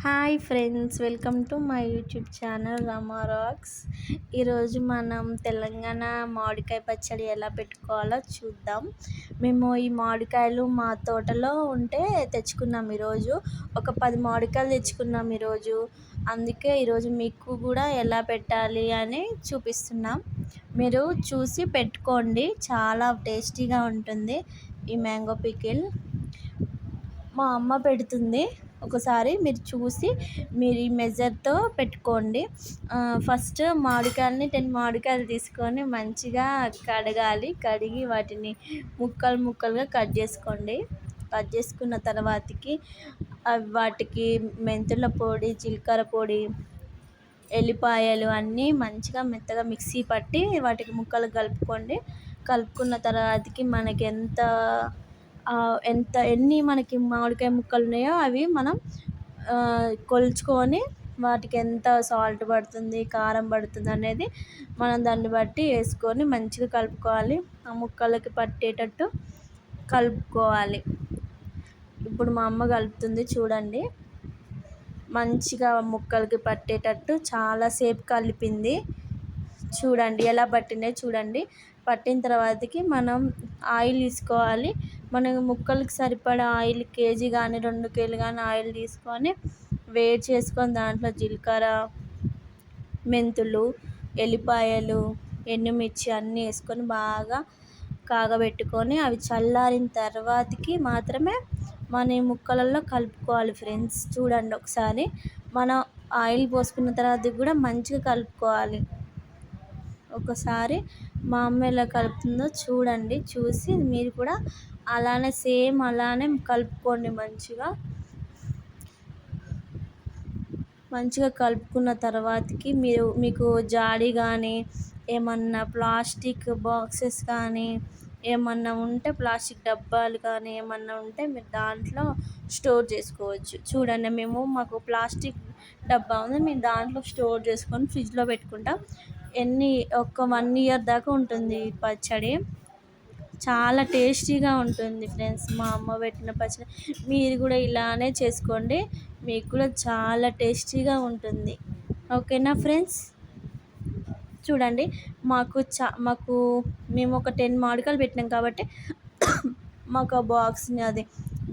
Hi friends, welcome to my YouTube channel Rama Rocks. ఈరోజు మనం తెలంగాణ మామిడికాయ పచ్చడి ఎలా పెట్టుకోవాలో చూద్దాం. మేము ఈ మామిడికాయలు మా తోటలో ఉంటే తెచ్చుకున్నాం. ఈరోజు ఒక 10 మామిడికాయలు తెచ్చుకున్నాం ఈరోజు. అందుకే ఈరోజు మీకు కూడా ఎలా పెట్టాలి అని చూపిస్తున్నాం. మీరు చూసి పెట్టుకోండి, చాలా టేస్టీగా ఉంటుంది ఈ మ్యాంగో పికిల్. మా అమ్మ పెడుతుంది, ఒకసారి మీరు చూసి మీరు ఈ మెజర్తో పెట్టుకోండి. ఫస్ట్ మామిడికాయలని 10 మామిడికాయలు తీసుకొని మంచిగా కడిగి వాటిని ముక్కలు ముక్కలుగా కట్ చేసుకోండి. కట్ చేసుకున్న తర్వాతకి వాటికి మెంతుల పొడి, జీలకర్ర పొడి, ఎల్లిపాయలు అన్నీ మంచిగా మెత్తగా మిక్సీ పట్టి వాటికి ముక్కలు కలుపుకోండి. కలుపుకున్న తర్వాతకి మనకి ఎన్ని మనకి మామిడికాయ ముక్కలు ఉన్నాయో అవి మనం కొలుచుకొని వాటికి ఎంత సాల్ట్ పడుతుంది, కారం పడుతుంది అనేది మనం దాన్ని బట్టి వేసుకొని మంచిగా కలుపుకోవాలి. ఆ ముక్కలకి పట్టేటట్టు కలుపుకోవాలి. ఇప్పుడు మా అమ్మ కలుపుతుంది చూడండి. మంచిగా ముక్కలకి పట్టేటట్టు చాలాసేపు కలిపింది. చూడండి ఎలా పట్టినాయి చూడండి. పట్టిన తర్వాతకి మనం ఆయిల్ తీసుకోవాలి. మనం ముక్కలకి సరిపడా ఆయిల్ కేజీ కానీ 2 కేజీలు కానీ ఆయిల్ తీసుకొని వేడి చేసుకొని దాంట్లో జీలకర్ర, మెంతులు, ఎల్లిపాయలు, ఎండుమిర్చి అన్నీ వేసుకొని బాగా కాగబెట్టుకొని అవి చల్లారిన తర్వాతకి మాత్రమే మన ఈ ముక్కలలో కలుపుకోవాలి. ఫ్రెండ్స్ చూడండి ఒకసారి. మనం ఆయిల్ పోసుకున్న తర్వాత కూడా మంచిగా కలుపుకోవాలి. ఒకసారి మా అమ్మ ఎలా కలుపుతుందో చూడండి. చూసి మీరు కూడా అలానే కలుపుకోండి. మంచిగా కలుపుకున్న తర్వాతకి మీకు జాడి కానీ ఏమన్నా ప్లాస్టిక్ బాక్సెస్ కానీ ఏమన్నా ఉంటే, ప్లాస్టిక్ డబ్బాలు కానీ ఏమన్నా ఉంటే మీరు దాంట్లో స్టోర్ చేసుకోవచ్చు. చూడండి, మాకు ప్లాస్టిక్ డబ్బా ఉంది, మేము దాంట్లో స్టోర్ చేసుకొని ఫ్రిడ్జ్లో పెట్టుకుంటాం. ఒక 1 ఇయర్ దాకా ఉంటుంది ఈ పచ్చడి. చాలా టేస్టీగా ఉంటుంది ఫ్రెండ్స్ మా అమ్మ పెట్టిన పచ్చడి. మీరు కూడా ఇలానే చేసుకోండి, మీకు కూడా చాలా టేస్టీగా ఉంటుంది. ఓకేనా ఫ్రెండ్స్? చూడండి, మేము ఒక 10 మామిడికాయలు పెట్టినాం కాబట్టి మాకు ఆ బాక్స్ని అది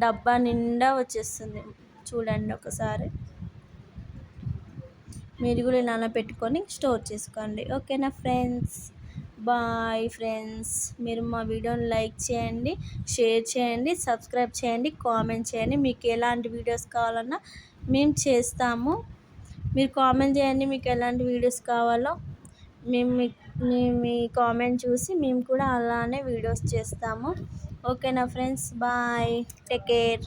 డబ్బా నిండా వచ్చేస్తుంది. చూడండి ఒకసారి. మీరు కూడా ఇలా పెట్టుకొని స్టోర్ చేసుకోండి. ఓకేనా ఫ్రెండ్స్? Bye friends. మీరు మా వీడియోని లైక్ చేయండి, షేర్ చేయండి, సబ్స్క్రైబ్ చేయండి, కామెంట్ చేయండి. మీకు ఎలాంటి వీడియోస్ కావాలన్నా మేము చేస్తాము. మీరు కామెంట్ చేయండి మీకు ఎలాంటి వీడియోస్ కావాలో. మీ కామెంట్ చూసి మేము కూడా అలానే వీడియోస్ చేస్తాము. ఓకేనా ఫ్రెండ్స్? Bye, take care.